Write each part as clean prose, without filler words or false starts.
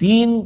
3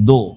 2.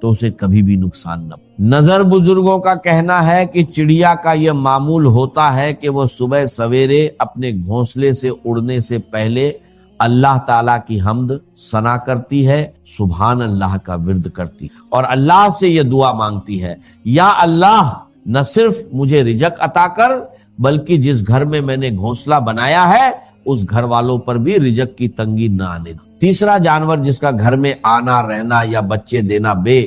تو اسے کبھی بھی نقصان نہ پہنچے۔ نظر بزرگوں کا کہنا ہے کہ چڑیا کا یہ معمول ہوتا ہے کہ وہ صبح سویرے اپنے گھونسلے سے اڑنے سے پہلے اللہ تعالیٰ کی حمد ثنا کرتی ہے، سبحان اللہ کا ورد کرتی اور اللہ سے یہ دعا مانگتی ہے، یا اللہ نہ صرف مجھے رزق عطا کر بلکہ جس گھر میں میں نے گھونسلہ بنایا ہے اس گھر والوں پر بھی رزق کی تنگی نہ آنے دے۔ تیسرا جانور جس کا گھر میں آنا رہنا یا بچے دینا بے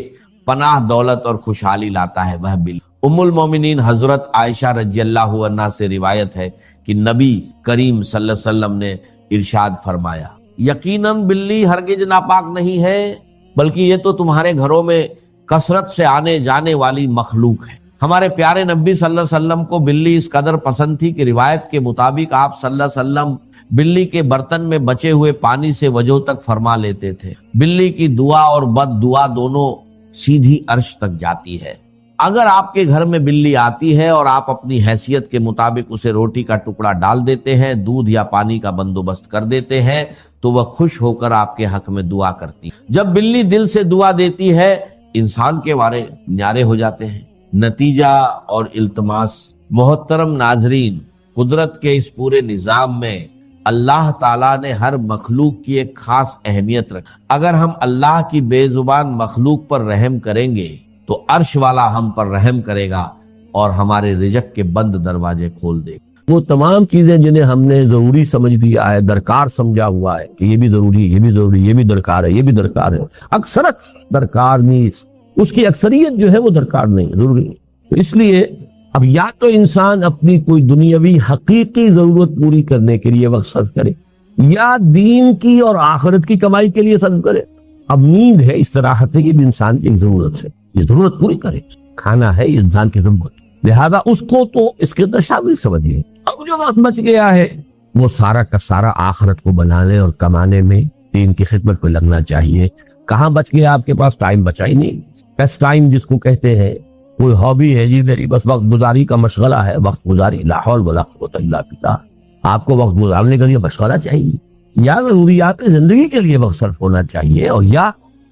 پناہ دولت اور خوشحالی لاتا ہے وہ بلی۔ ام المومنین حضرت عائشہ رضی اللہ عنہا سے روایت ہے کہ نبی کریم صلی اللہ علیہ وسلم نے ارشاد فرمایا، یقیناً بلی ہرگز ناپاک نہیں ہے بلکہ یہ تو تمہارے گھروں میں کثرت سے آنے جانے والی مخلوق ہے۔ ہمارے پیارے نبی صلی اللہ علیہ وسلم کو بلی اس قدر پسند تھی کہ روایت کے مطابق آپ صلی اللہ علیہ وسلم بلی کے برتن میں بچے ہوئے پانی سے وضو تک فرما لیتے تھے۔ بلی کی دعا اور بد دعا دونوں سیدھی عرش تک جاتی ہے۔ اگر آپ کے گھر میں بلی آتی ہے اور آپ اپنی حیثیت کے مطابق اسے روٹی کا ٹکڑا ڈال دیتے ہیں، دودھ یا پانی کا بندوبست کر دیتے ہیں تو وہ خوش ہو کر آپ کے حق میں دعا کرتی۔ جب بلی دل سے دعا دیتی ہے انسان کے وارے نیارے ہو جاتے ہیں۔ نتیجہ اور التماس، محترم ناظرین، قدرت کے اس پورے نظام میں اللہ تعالیٰ نے ہر مخلوق کی ایک خاص اہمیت رکھی۔ اگر ہم اللہ کی بے زبان مخلوق پر رحم کریں گے تو عرش والا ہم پر رحم کرے گا اور ہمارے رزق کے بند دروازے کھول دے گا۔ وہ تمام چیزیں جنہیں ہم نے ضروری سمجھ لیا ہے، درکار سمجھا ہوا ہے کہ یہ بھی ضروری، یہ بھی ضروری، یہ بھی درکار ہے، یہ بھی درکار ہے، اکثرت درکار نہیں، اس کی اکثریت جو ہے وہ درکار نہیں، ضروری نہیں۔ تو اس لیے اب یا تو انسان اپنی کوئی دنیاوی حقیقی ضرورت پوری کرنے کے لیے وقت صرف کرے یا دین کی اور آخرت کی کمائی کے لیے صرف کرے۔ اب نیند ہے، استراحت ہے، یہ بھی انسان کی ایک ضرورت ہے، یہ ضرورت پوری کرے۔ کھانا ہے، یہ انسان کی ضرورت، لہذا اس کو تو اس کے اندر شامل سمجھیے۔ اب جو وقت بچ گیا ہے وہ سارا کا سارا آخرت کو بنانے اور کمانے میں دین کی خدمت کو لگنا چاہیے۔ کہاں بچ گیا آپ کے پاس؟ ٹائم بچا ہی نہیں۔ پیس ٹائم جس کو کہتے ہیں، کوئی ہابی ہے جی میری، بس وقت گزاری کا مشغلہ ہے، وقت گزاری، لا حول ولا قوت الا باللہ۔ آپ کو وقت گزارنے کے لیے مشغلہ چاہیے، یا ضروریات زندگی کے لیے وقت صرف ہونا چاہیے، اور یا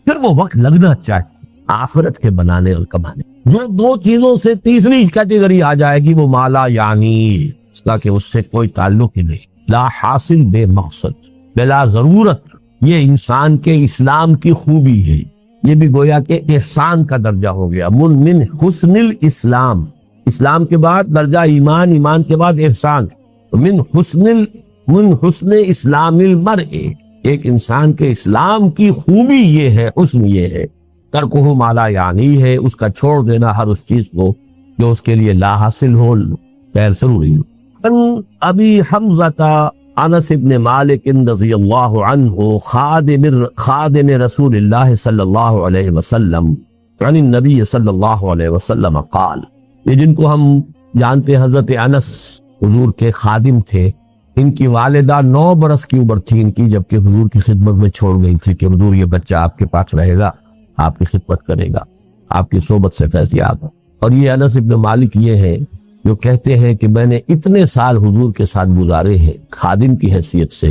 پھر وہ وقت لگنا چاہیے آخرت کے بنانے اور کمانے۔ جو دو چیزوں سے تیسری کیٹیگری آ جائے گی وہ مالا یعنی، اس کا کہ اس سے کوئی تعلق ہی نہیں، لا حاصل بے مقصد بلا ضرورت، یہ انسان کے اسلام کی خوبی ہے۔ یہ بھی گویا کہ احسان کا درجہ ہو گیا، من حسن الاسلام، اسلام کے بعد درجہ ایمان، ایمان کے بعد احسان، من حسن اسلام المرء، ایک انسان کے اسلام کی خوبی یہ ہے، حسن یہ ہے، ترکہ ما لا یعنی ہے، اس کا چھوڑ دینا ہر اس چیز کو جو اس کے لیے لا حاصل ہو، غیر ضروری ہو۔ ابی حمزہ انس ابن مالک رضی اللہ عنہ خادم رسول اللہ صلی اللہ علیہ وسلم عن النبی صلی اللہ علیہ وسلم قال، یہ جن کو ہم جانتے ہیں حضرت انس حضور کے خادم تھے، ان کی والدہ 9 برس کی عمر تھی ان کی جبکہ حضور کی خدمت میں چھوڑ گئی تھی کہ حضور یہ بچہ آپ کے پاس رہے گا، آپ کی خدمت کرے گا، آپ کی صحبت سے فیض یاب۔ اور یہ انس ابن مالک یہ ہے جو کہتے ہیں کہ میں نے اتنے سال حضور کے ساتھ گزارے ہیں خادم کی حیثیت سے،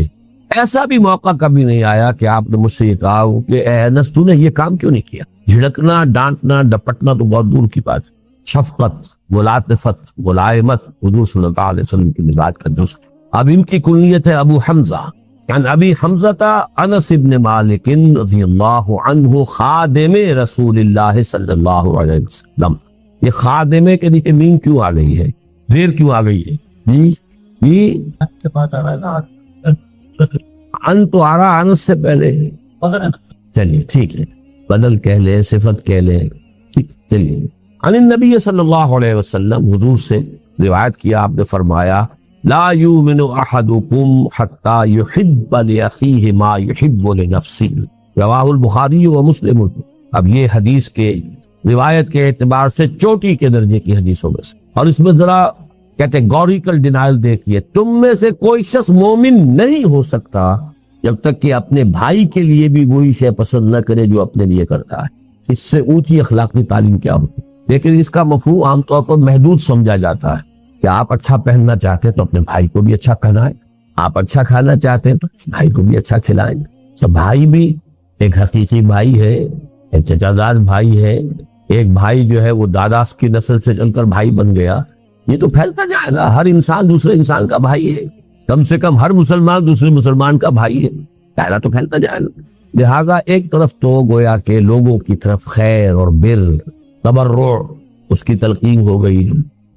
ایسا بھی موقع کبھی نہیں آیا کہ آپ نے مجھ سے یہ کہا ہو کہ اے انس تو نے یہ کام کیوں نہیں کیا۔ جھڑکنا، ڈانٹنا، ڈپٹنا تو بہت دور کی بات ہے، شفقت، ملاطفت، ملائمت حضور صلی اللہ علیہ وسلم کی مزاج کا جز۔ اب ان کی کنیت ہے ابو حمزہ، عن ابی حمزہ انس ابن مالک رضی اللہ عنہ خادم رسول اللہ صلی اللہ علیہ وسلم۔ یہ خادمے کے نیچے مین کیوں آ گئی ہے، زیر کیوں آ گئی ہے؟ جی ان تو آ رہا انس سے پہلے، چلیے ٹھیک ہے، بدل کہہ لیں، صفت کہہ لیں، چلیے۔ عن النبی صلی اللہ علیہ وسلم، حضور سے روایت کیا، آپ نے فرمایا لا یؤمن احدکم حتی یحب لاخیہ ما یحب لنفسہ، رواہ البخاری و مسلم۔ اب یہ حدیث کے روایت کے اعتبار سے چوٹی کے درجے کی حدیثوں میں سے، اور اس میں ذرا کیٹیگوریکل ڈینائل دیکھیے، تم میں سے کوئی شخص مومن نہیں ہو سکتا جب تک کہ اپنے بھائی کے لیے بھی وہی شے پسند نہ کرے جو اپنے لیے کرتا ہے۔ اس سے اونچی اخلاقی تعلیم کیا ہوتی؟ لیکن اس کا مفہوم عام طور پر محدود سمجھا جاتا ہے کہ آپ اچھا پہننا چاہتے ہیں تو اپنے بھائی کو بھی اچھا پہنائیں، آپ اچھا کھانا چاہتے ہیں تو بھائی کو بھی اچھا کھلائیں۔ تو بھائی بھی ایک حقیقی بھائی ہے، ایک چچا دار بھائی ہے، ایک بھائی جو ہے وہ دادا کی نسل سے چل کر بھائی بن گیا، یہ تو پھیلتا جائے گا، ہر انسان دوسرے انسان کا بھائی ہے، کم سے کم ہر مسلمان دوسرے مسلمان کا بھائی ہے، دائرہ تو پھیلتا جائے گا۔ لہذا ایک طرف تو گویا کہ لوگوں کی طرف خیر اور بر، تبرع، اس کی تلقین ہو گئی،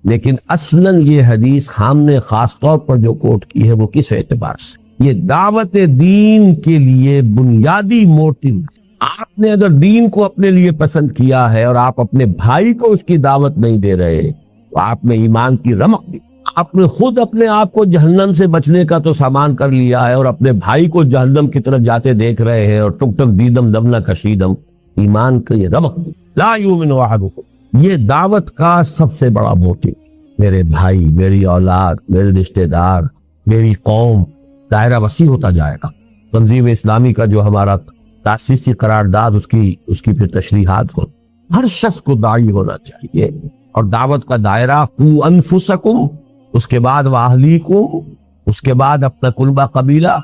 لیکن اصلاً یہ حدیث ہم نے خاص طور پر جو کوٹ کی ہے وہ کس اعتبار سے؟ یہ دعوت دین کے لیے بنیادی موٹیو۔ آپ نے اگر دین کو اپنے لیے پسند کیا ہے اور آپ اپنے بھائی کو اس کی دعوت نہیں دے رہے تو آپ نے ایمان کی رمق دی، آپ نے خود اپنے آپ کو جہنم سے بچنے کا تو سامان کر لیا ہے اور اپنے بھائی کو جہنم کی طرف جاتے دیکھ رہے ہیں، اور ٹک ٹک دیدم دم نہ کشیدم، ایمان کا یہ رمق دی۔ لا یؤمن احدکم، یہ دعوت کا سب سے بڑا موٹیو، میرے بھائی، میری اولاد، میرے رشتہ دار، میری قوم، دائرہ وسیع ہوتا جائے گا۔ تنظیم اسلامی کا جو ہمارا تاسیسی قرارداد، اس کی پھر تشریحات ہو، ہر شخص کو داعی ہونا چاہیے، اور دعوت کا دائرہ قو انفسکم، اس کے بعد واہلیکم، اس کے بعد اپنا کنبہ قبیلہ،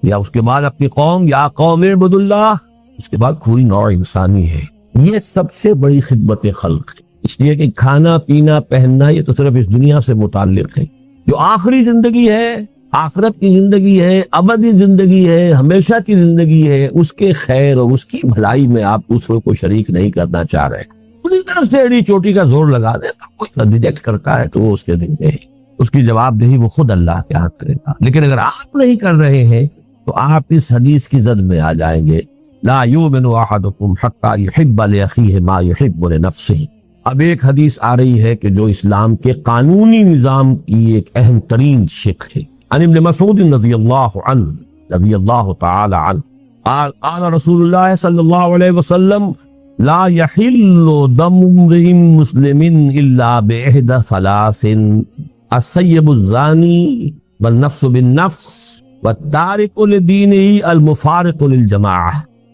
یا اس کے بعد اپنی قوم، یا قوم اعبدوا اللہ، اس کے بعد پوری نوع انسانی ہے۔ یہ سب سے بڑی خدمت خلق ہے، اس لیے کہ کھانا پینا پہننا یہ تو صرف اس دنیا سے متعلق ہے، جو آخری زندگی ہے، آخرت کی زندگی ہے، ابدی زندگی ہے، ہمیشہ کی زندگی ہے، اس کے خیر اور اس کی بھلائی میں آپ دوسروں کو شریک نہیں کرنا چاہ رہے، پوری طرف سے ایڑی چوٹی کا زور لگا دے تو کوئی ریجیکٹ کرتا ہے تو وہ اس کے دل میں ہے، اس کی جواب دہی وہ خود اللہ کے ہاتھ کرے گا۔ لیکن اگر آپ نہیں کر رہے ہیں تو آپ اس حدیث کی زد میں آ جائیں گے، لا یؤمن احدکم حتی یحب لاخیہ ما یحب لنفسہ۔ اب ایک حدیث آ رہی ہے کہ جو اسلام کے قانونی نظام کی ایک اہم ترین شق ہے۔ عن ابن مسعود رضی اللہ تعالی عنہ قال رسول اللہ صلی اللہ علیہ وسلم لا يحل دم امرئ مسلم الا باحدى ثلاث السيب الزاني والنفس بالنفس والتارك لدينه المفارق للجماعة،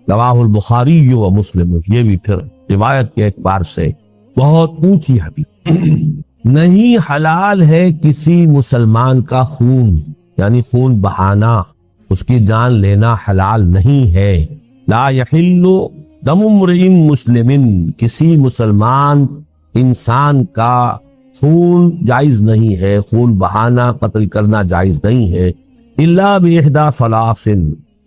رواہ البخاری و مسلم۔ یہ بھی پھر روایت کے اعتبار سے بہت اونچی حدیث۔ نہیں حلال ہے کسی مسلمان کا خون، یعنی خون بہانا، اس کی جان لینا حلال نہیں ہے۔ لا یحل دم امرئ مسلم، کسی مسلمان انسان کا خون جائز نہیں ہے، خون بہانا، قتل کرنا جائز نہیں ہے، الا باحدى ثلاث،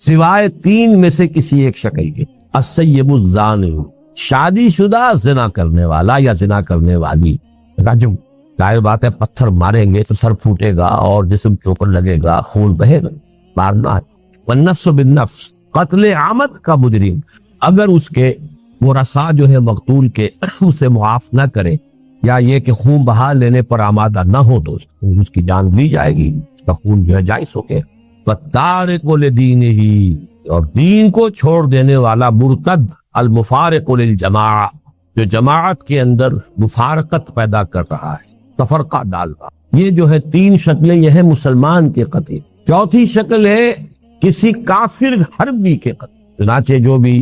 سوائے تین میں سے کسی ایک شکل کے۔ السیب الزانی، شادی شدہ زنا کرنے والا یا زنا کرنے والی، رجم، ظاہر بات ہے پتھر ماریں گے تو سر پھوٹے گا اور جسم کے اوپر لگے گا، خون بہے گا، مارنا ہے۔ والنفس بالنفس، قتل عامد کا مجرم، اگر اس کے ورثاء جو ہے مقتول کے اسے معاف نہ کرے، یا یہ کہ خون بہا لینے پر آمادہ نہ ہو تو اس کی جان لی جائے گی، اس کا خون جو ہے جائز ہو گیا۔ والتارک لدینہ، اور دین کو چھوڑ دینے والا مرتد، المفارق للجماعہ، جو جماعت کے اندر مفارقت پیدا کر رہا ہے، تفرقہ ڈال رہا۔ یہ جو ہے تین شکلیں، یہ ہے مسلمان کے قتل۔ چوتھی شکل ہے کسی کافر حربی کے قتل، چنانچہ جو بھی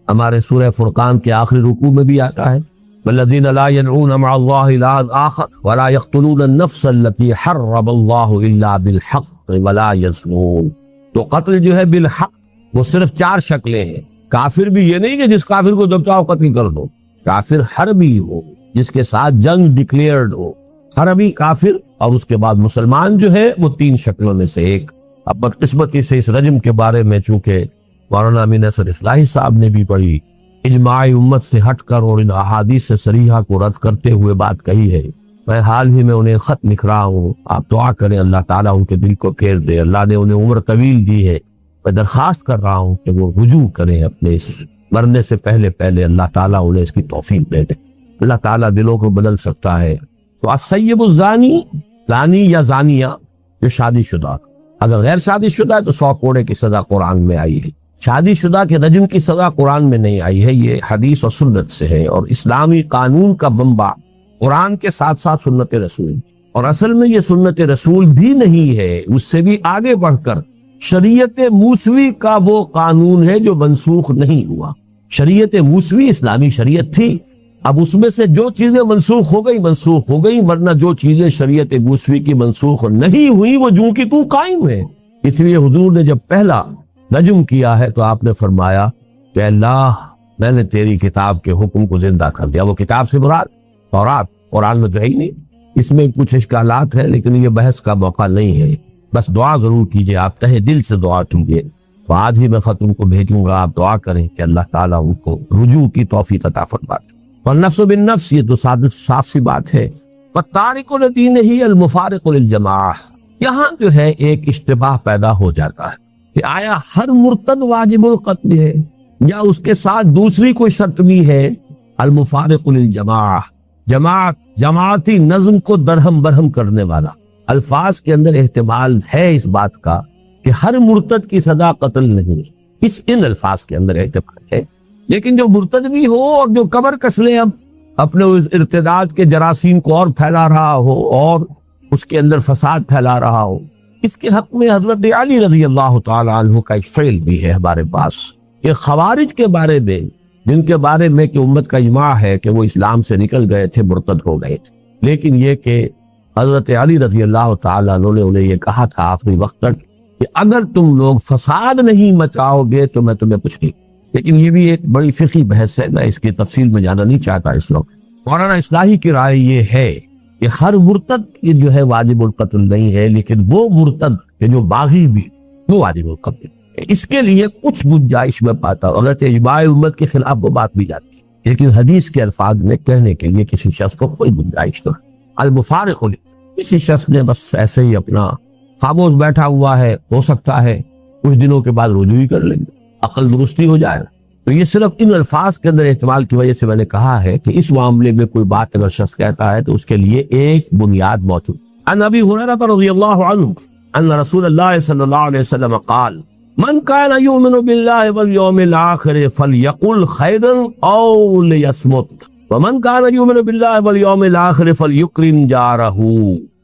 ہمارے سورہ فرقان کے آخری رکوع میں بھی آتا ہے، والذین لا يدعون مع اللہ الہا آخر ولا يقتلون النفس التي حرم اللہ الا بالحق ولا يزنون۔ تو قتل جو ہے بالحق وہ صرف چار شکلیں ہیں۔ کافر بھی یہ نہیں کہ جس کافر کو جب چاہو قتل کر دو، کافر حربی ہو، جس کے ساتھ جنگ ڈکلیئرڈ ہو، حربی کافر، اور اس کے بعد مسلمان جو ہے وہ تین شکلوں میں سے ایک۔ اب بدقسمتی سے اس رجم کے بارے میں چونکہ مولانا امین نصر اصلاحی صاحب نے بھی بڑی اجماع امت سے ہٹ کر اور ان احادیث صریحہ کو رد کرتے ہوئے بات کہی ہے، میں حال ہی میں انہیں خط لکھ رہا ہوں، آپ دعا کریں اللہ تعالیٰ ان کے دل کو پھیر دے، اللہ نے انہیں عمر طویل دی ہے، میں درخواست کر رہا ہوں کہ وہ رجوع کریں اپنے اس مرنے سے پہلے اللہ تعالیٰ انہیں اس کی توفیق دے دے، اللہ تعالیٰ دلوں کو بدل سکتا ہے۔ تو السیب الزانی، زانی یا زانیہ جو شادی شدہ، اگر غیر شادی شدہ ہے تو 100 کوڑے کی سزا قرآن میں آئی ہے، شادی شدہ کے رجم کی سزا قرآن میں نہیں آئی ہے، یہ حدیث اور سنت سے ہے، اور اسلامی قانون کا بمبا قرآن کے ساتھ ساتھ سنت رسول، اور اصل میں یہ سنت رسول بھی نہیں ہے، اس سے بھی آگے بڑھ کر شریعت موسوی کا وہ قانون ہے جو منسوخ نہیں ہوا۔ شریعت موسوی اسلامی شریعت تھی، اب اس میں سے جو چیزیں منسوخ ہو گئی، ورنہ جو چیزیں شریعت موسوی کی منسوخ نہیں ہوئی وہ جوں کی تو قائم ہے۔ اس لیے حضور نے جب پہلا رجم کیا ہے تو آپ نے فرمایا کہ اللہ میں نے تیری کتاب کے حکم کو زندہ کر دیا. وہ کتاب سے مراد تورات، قرآن میں تو ہے ہی نہیں. اس میں کچھ اشکالات ہیں لیکن یہ بحث کا موقع نہیں ہے. بس دعا ضرور کیجئے، آپ تہہ دل سے دعا کیجئے. تو آج ہی میں خط ان کو بھیجوں گا، آپ دعا کریں کہ اللہ تعالیٰ ان کو رجوع کی توفیق عطا فرمائے. اور نفس بالنفس، یہ تو صاف سی بات ہے. وَالتَّارِكُ لِدِينِهِ الْمُفَارِقُ لِلْجَمَاعَةِ، یہاں جو ہے ایک اشتباہ پیدا ہو جاتا ہے کہ آیا ہر مرتد واجب القتل ہے یا اس کے ساتھ دوسری کوئی شرط بھی ہے. المفارق للجماعہ، جماعتی نظم کو درہم برہم کرنے والا. الفاظ کے اندر احتمال ہے اس بات کا کہ ہر مرتد کی سزا قتل نہیں، ان الفاظ کے اندر احتمال ہے. لیکن جو مرتد بھی ہو اور جو قبر کس لے اب اپنے اس ارتداد کے جراثیم کو اور پھیلا رہا ہو اور اس کے اندر فساد پھیلا رہا ہو، اس کے حق میں حضرت علی رضی اللہ تعالی عنہ کا ایک فعل بھی ہے ہمارے پاس. کہ خوارج کے بارے میں، جن کے بارے میں کہ امت کا اجماع ہے کہ وہ اسلام سے نکل گئے تھے، مرتد ہو گئے تھے، لیکن یہ کہ حضرت علی رضی اللہ تعالی عنہ نے انہیں یہ کہا تھا آخری وقت تک کہ اگر تم لوگ فساد نہیں مچاؤ گے تو میں تمہیں کچھ نہیں. لیکن یہ بھی ایک بڑی فقہی بحث ہے، میں اس کی تفصیل میں جانا نہیں چاہتا اس وقت. مولانا اصلاحی کی رائے یہ ہے کہ ہر مرتد یہ جو ہے واجب القتل نہیں ہے، لیکن وہ مرتد کہ جو باغی بھی، وہ واجب القتل. اس کے لیے کچھ گنجائش میں پاتا ہوں، اگرچہ اجماع امت کے خلاف وہ بات بھی جاتی ہے، لیکن حدیث کے الفاظ میں کہنے کے لیے کسی شخص کو کوئی گنجائش تو المفارق ہو. کسی شخص نے بس ایسے ہی اپنا خاموش بیٹھا ہوا ہے، ہو سکتا ہے کچھ دنوں کے بعد رجوع ہی کر لیں گے، عقل درستی ہو جائے. تو یہ صرف ان الفاظ کے اندر احتمال کی وجہ سے میں نے کہا ہے کہ اس معاملے میں کوئی بات اگر شخص کہتا ہے تو اس کے لیے ایک بنیاد موجود. عن ابی ہریرہ رضی اللہ عنہ ان رسول اللہ صلی اللہ علیہ وسلم قال من كان يؤمن بالله واليوم الآخر فليقل خيرا أو ليصمت ومن كان يؤمن بالله واليوم الآخر فليكرم جاره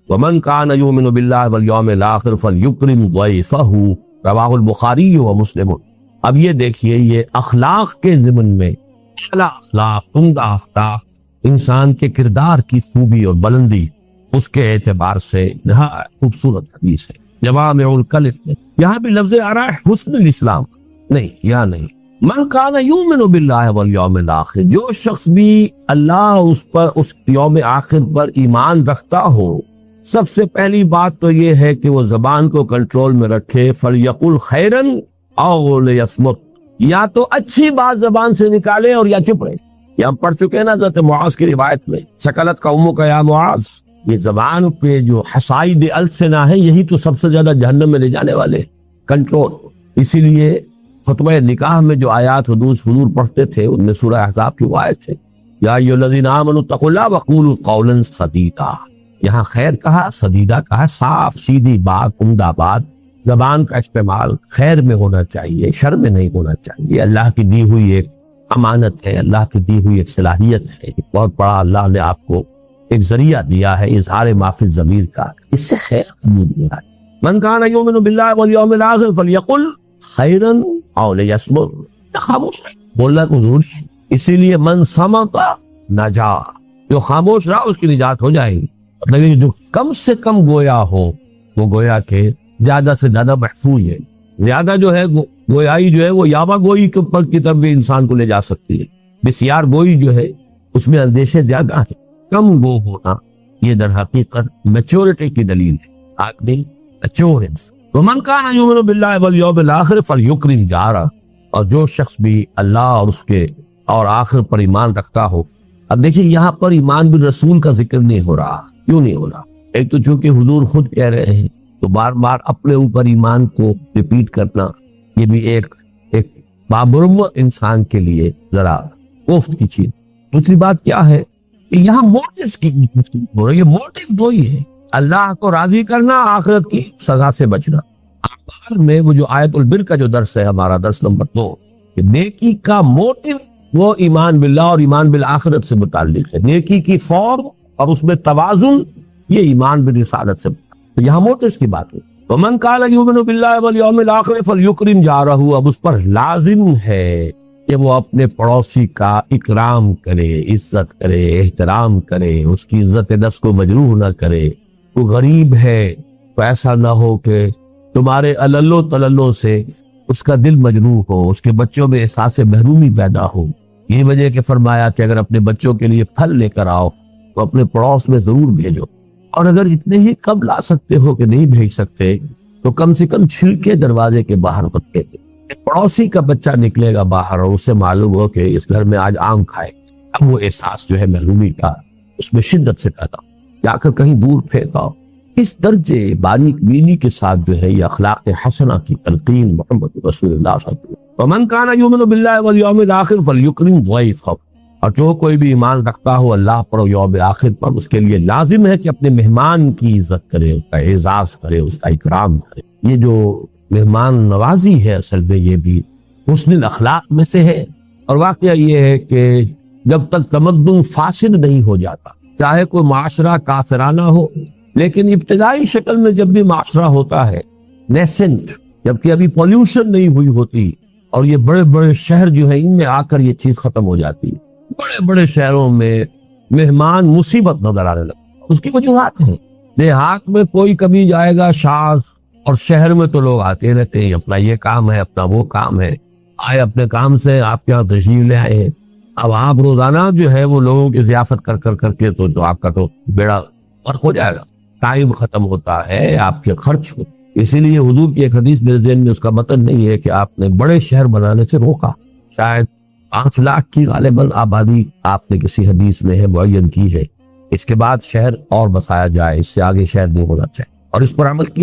ومن كان يؤمن بالله واليوم الآخر فليكرم ضيفه رواه البخاری ومسلم. اب یہ دیکھیے، یہ اخلاق کے ضمن میں اخلاق عمدہ اخلاق انسان کے کردار کی خوبی اور بلندی، اس کے اعتبار سے نہایت خوبصورت حدیث ہے. جوامع الکلم، یہاں بھی لفظ آ رہا ہے حسن الاسلام نہیں، یہاں نہیں. من کان یؤمن باللہ والیوم الآخر، جو شخص بھی اللہ اس یوم آخر پر ایمان رکھتا ہو، سب سے پہلی بات تو یہ ہے کہ وہ زبان کو کنٹرول میں رکھے. فلیقل خیرا او لیصمت، یا تو اچھی بات زبان سے نکالے اور یا چپ رہے. یہ ہم پڑھ چکے ہیں نا حضرت معاذ کی روایت میں، سکلت کا امو کا یا معاذ. یہ زبان پہ جو حصائد السنہ ہے، یہی تو سب سے زیادہ جہنم میں لے جانے والے. کنٹرول. اسی لیے خطبہ نکاح میں جو آیات حضور پڑھتے تھے ان میں سورہ احزاب کی وہ آیت ہے، یا ایھا الذین آمنوا اتقوا اللہ وقولوا قولا سدیدا. یہاں خیر کہا، سدیدہ کہا، صاف سیدھی بات، عمدہ بات. زبان کا استعمال خیر میں ہونا چاہیے، شر میں نہیں ہونا چاہیے. اللہ کی دی ہوئی ایک امانت ہے، اللہ کی دی ہوئی ایک صلاحیت ہے. بہت بڑا اللہ نے آپ کو ایک ذریعہ دیا ہے اظہار ما فی الضمیر کا، اس سے خیر قبول ہوا ہے. من کان یؤمن باللہ والیوم الآخر فلیقل خیرا او لیصمت، خاموش رہے، بولنا کو ضروری ہے. اسی لیے من صمت نجا، جو خاموش رہا اس کی نجات ہو جائے گی. مطلب جو کم سے کم گویا ہو وہ گویا کہ زیادہ سے زیادہ محفوظ ہے. زیادہ جو ہے گویائی جو ہے وہ یاوہ گوئی کے اوپر کی طرف بھی انسان کو لے جا سکتی ہے. بسیار گوئی جو ہے اس میں اندیشے زیادہ ہیں. کم گو ہونا یہ در حقیقت میچورٹی کی دلیل ہے. آدمی میچور ہے. ومن کان یؤمن باللہ والیوم الآخر فلیکرم جارہ، اور جو شخص بھی اللہ اور اس کے اور آخر پر ایمان رکھتا ہو. اب دیکھیں یہاں پر ایمان بالرسول کا ذکر نہیں ہو رہا. کیوں نہیں ہو رہا؟ ایک تو چونکہ حضور خود کہہ رہے ہیں تو بار بار اپنے اوپر ایمان کو ریپیٹ کرنا یہ بھی ایک بامروت انسان کے لیے ذرا کوفت کی چیز. دوسری بات کیا ہے کہ یہاں موٹیو کی ہو رہی ہے. موٹیو دو ہی ہے، اللہ کو راضی کرنا، آخرت کی سزا سے بچنا. اخبار میں وہ جو آیت البر کا جو درس ہے ہمارا درس نمبر 2، کہ نیکی کا موٹیو وہ ایمان باللہ اور ایمان بالآخرت سے متعلق ہے. نیکی کی فورم اور اس میں توازن یہ ایمان بالرسالت سے. تو یہاں موٹیو کی بات ہے. ومن کان یؤمن باللہ والیوم الآخر فلیکرم جارہ، اب اس پر لازم ہے کہ وہ اپنے پڑوسی کا اکرام کرے، عزت کرے، احترام کرے، اس کی عزت نفس کو مجروح نہ کرے. وہ غریب ہے تو ایسا نہ ہو کہ تمہارے عللو تللو سے اس کا دل مجروح ہو، اس کے بچوں میں احساس محرومی پیدا ہو. یہ وجہ کہ فرمایا کہ اگر اپنے بچوں کے لیے پھل لے کر آؤ تو اپنے پڑوس میں ضرور بھیجو، اور اگر اتنے ہی کم لا سکتے ہو کہ نہیں بھیج سکتے تو کم سے کم چھلکے دروازے کے باہر رکھے دے۔ پڑوسی کا بچہ نکلے گا باہر اور اسے معلوم ہو کہ اس گھر میں آج آم کھائے، اب وہ احساس جو ہے محرومی کا اس میں شدت سے پیدا جا کر کہیں دور پھینکاؤ۔ اس درجے باریک بینی کے ساتھ جو ہے یہ اخلاق حسنہ کی تلقین محمد رسول اللہ صلی اللہ علیہ وسلم۔ وَمَنْ كَانَ يُؤْمِنُ بِاللَّهِ وَالْيَوْمِ الْآخِرِ فَلْيُكْرِمْ ضَيْفَهُ، اور جو کوئی بھی ایمان رکھتا ہو اللہ پر اور یوم آخر پر، اس کے لیے لازم ہے کہ اپنے مہمان کی عزت کرے، اس کا اعزاز کرے، اس کا اکرام کرے۔ یہ جو مہمان نوازی ہے اصل میں یہ بھی حسن الاخلاق میں سے ہے، اور واقعہ یہ ہے کہ جب تک تمدن فاسد نہیں ہو جاتا، چاہے کوئی معاشرہ کافرانہ ہو، لیکن ابتدائی شکل میں جب بھی معاشرہ ہوتا ہے نیسنٹ، جبکہ ابھی پولیوشن نہیں ہوئی ہوتی، اور یہ بڑے بڑے شہر جو ہیں ان میں آ کر یہ چیز ختم ہو جاتی ہے، بڑے بڑے شہروں میں مہمان مصیبت نظر آنے لگتا۔ اس کی وجوہات ہیں، دیہات میں کوئی کبھی جائے گا شاذ، اور شہر میں تو لوگ آتے رہتے ہیں، اپنا یہ کام ہے، اپنا وہ کام ہے، آئے اپنے کام سے آپ کے یہاں تشریف لے آئے ہیں، اب آپ روزانہ جو ہے وہ لوگوں کی ضیافت کر کے تو آپ کا تو بیڑا غرق ہو جائے گا، ٹائم ختم ہوتا ہے، آپ کے خرچ ہوتے۔ اسی لیے حضور کی ایک حدیث میرے ذہن میں اس کا متن نہیں ہے کہ آپ نے بڑے شہر بنانے سے روکا، شاید 5 لاکھ کی غالباً آبادی آپ نے کسی حدیث میں ہے معین کی ہے، اس کے بعد شہر اور بسایا جائے، اس سے آگے شہر نہیں ہونا چاہیے، اور اس پر عمل کیا